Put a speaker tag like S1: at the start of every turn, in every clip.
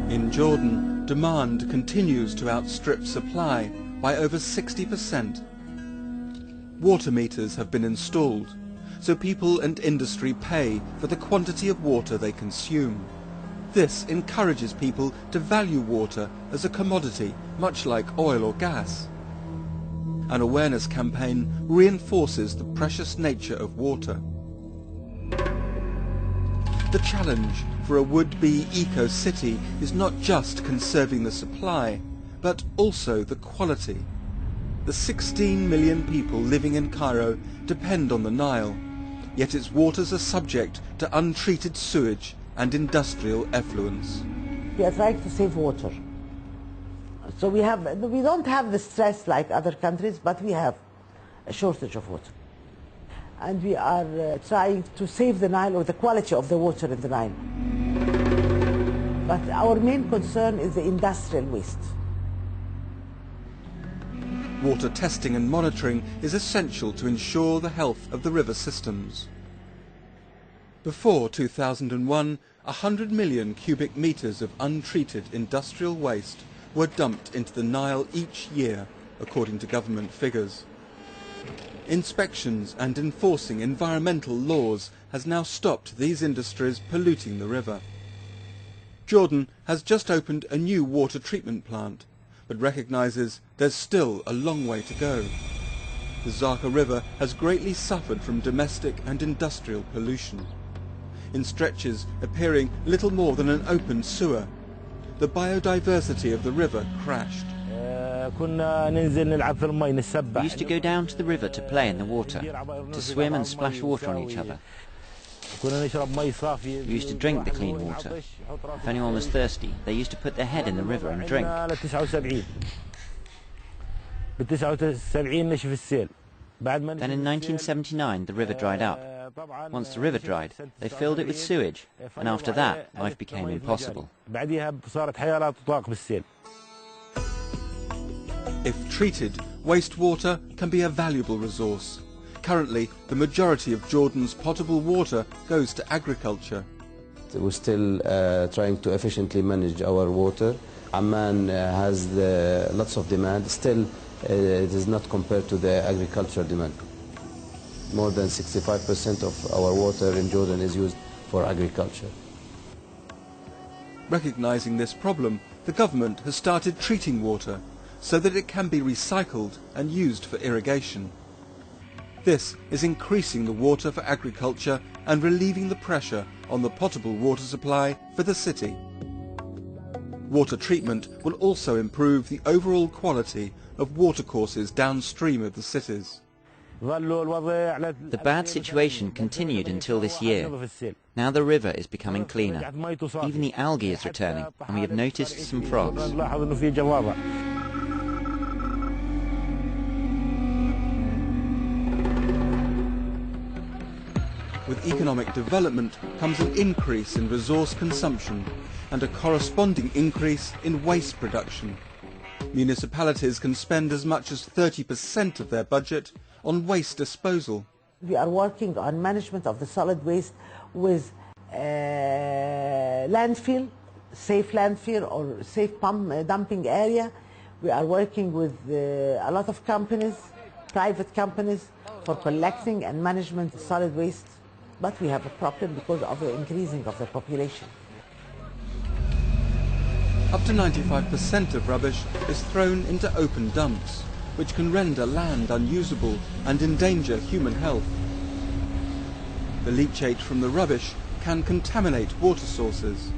S1: In Jordan, demand continues to outstrip supply by over 60%. Water meters have been installed, so people and industry pay for the quantity of water they consume. This encourages people to value water as a commodity, much like oil or gas. An awareness campaign reinforces the precious nature of water. The challenge for a would-be eco-city is not just conserving the supply, but also the quality. The 16 million people living in Cairo depend on the Nile, yet its waters are subject to untreated sewage and industrial effluents.
S2: We are trying to save water. So we don't have the stress like other countries, but we have a shortage of water. And we are trying to save the Nile, or the quality of the water in the Nile. But our main concern is the industrial waste.
S1: Water testing and monitoring is essential to ensure the health of the river systems. Before 2001, 100 million cubic meters of untreated industrial waste were dumped into the Nile each year, according to government figures. Inspections and enforcing environmental laws has now stopped these industries polluting the river. Jordan has just opened a new water treatment plant, but recognises there's still a long way to go. The Zaka River has greatly suffered from domestic and industrial pollution, in stretches appearing little more than an open sewer. The biodiversity of the river crashed.
S3: We used to go down to the river to play in the water, to swim and splash water on each other. We used to drink the clean water. If anyone was thirsty, they used to put their head in the river and drink. Then in 1979 the river dried up. Once the river dried, they filled it with sewage, and after that life became impossible.
S1: If treated, wastewater can be a valuable resource. Currently, the majority of Jordan's potable water goes to agriculture.
S4: We're still trying to efficiently manage our water. Amman has lots of demand. Still, it is not compared to the agricultural demand. More than 65% of our water in Jordan is used for agriculture.
S1: Recognizing this problem, the government has started treating water so that it can be recycled and used for irrigation. This is increasing the water for agriculture and relieving the pressure on the potable water supply for the city. Water treatment will also improve the overall quality of watercourses downstream of the cities.
S3: The bad situation continued until this year. Now the river is becoming cleaner. Even the algae is returning, and we have noticed some frogs.
S1: With economic development comes an increase in resource consumption and a corresponding increase in waste production. Municipalities can spend as much as 30% of their budget on waste disposal.
S2: We are working on management of the solid waste with landfill, safe landfill or safe dumping area. We are working with a lot of companies, private companies, for collecting and management of solid waste. But we have a problem because of the increasing of the population.
S1: Up to 95% of rubbish is thrown into open dumps, which can render land unusable and endanger human health. The leachate from the rubbish can contaminate water sources.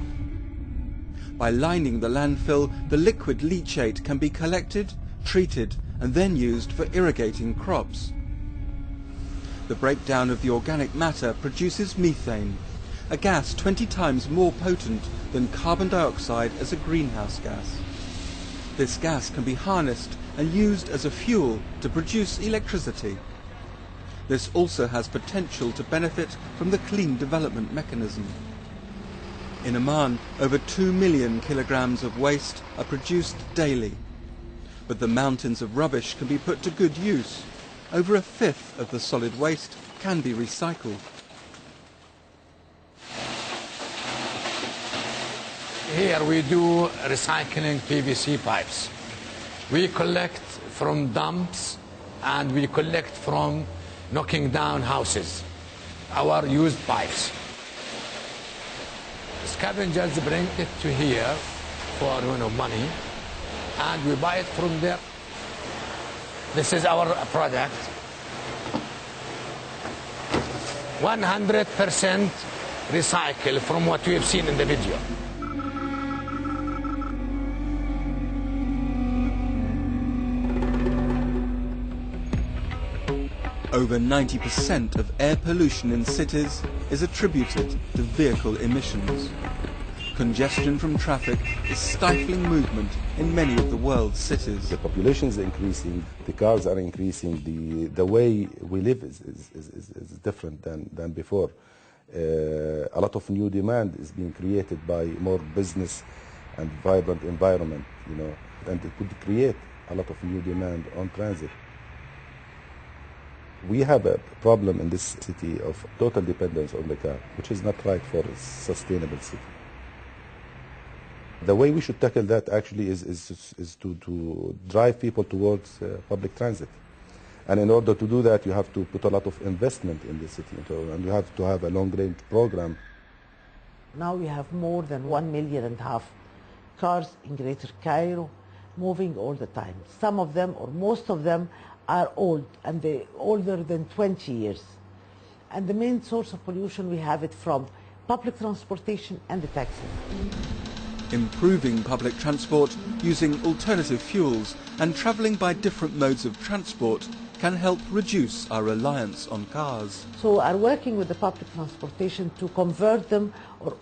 S1: By lining the landfill, the liquid leachate can be collected, treated, and then used for irrigating crops. The breakdown of the organic matter produces methane, a gas 20 times more potent than carbon dioxide as a greenhouse gas. This gas can be harnessed and used as a fuel to produce electricity. This also has potential to benefit from the clean development mechanism. In Amman, over 2 million kilograms of waste are produced daily. But the mountains of rubbish can be put to good use. Over a fifth of the solid waste can be recycled.
S5: Here we do recycling PVC pipes. We collect from dumps and we collect from knocking down houses, our used pipes. Scavengers bring it to here for money, and we buy it from there. This is our product. 100% recycle from what we have seen in the video.
S1: Over 90% of air pollution in cities is attributed to vehicle emissions. Congestion from traffic is stifling movement in many of the world's cities.
S6: The population is increasing, the cars are increasing, the way we live is different than before. A lot of new demand is being created by more business and vibrant environment, and it could create a lot of new demand on transit. We have a problem in this city of total dependence on the car, which is not right for a sustainable city. The way we should tackle that actually is to drive people towards public transit. And in order to do that, you have to put a lot of investment in the city, and you have to have a long-range program.
S2: Now we have more than 1.5 million cars in Greater Cairo moving all the time. Some of them, or most of them, are old, and they're older than 20 years. And the main source of pollution, we have it from public transportation and the taxis.
S1: Improving public transport using alternative fuels and travelling by different modes of transport can help reduce our reliance on cars.
S2: So we are working with the public transportation to convert them or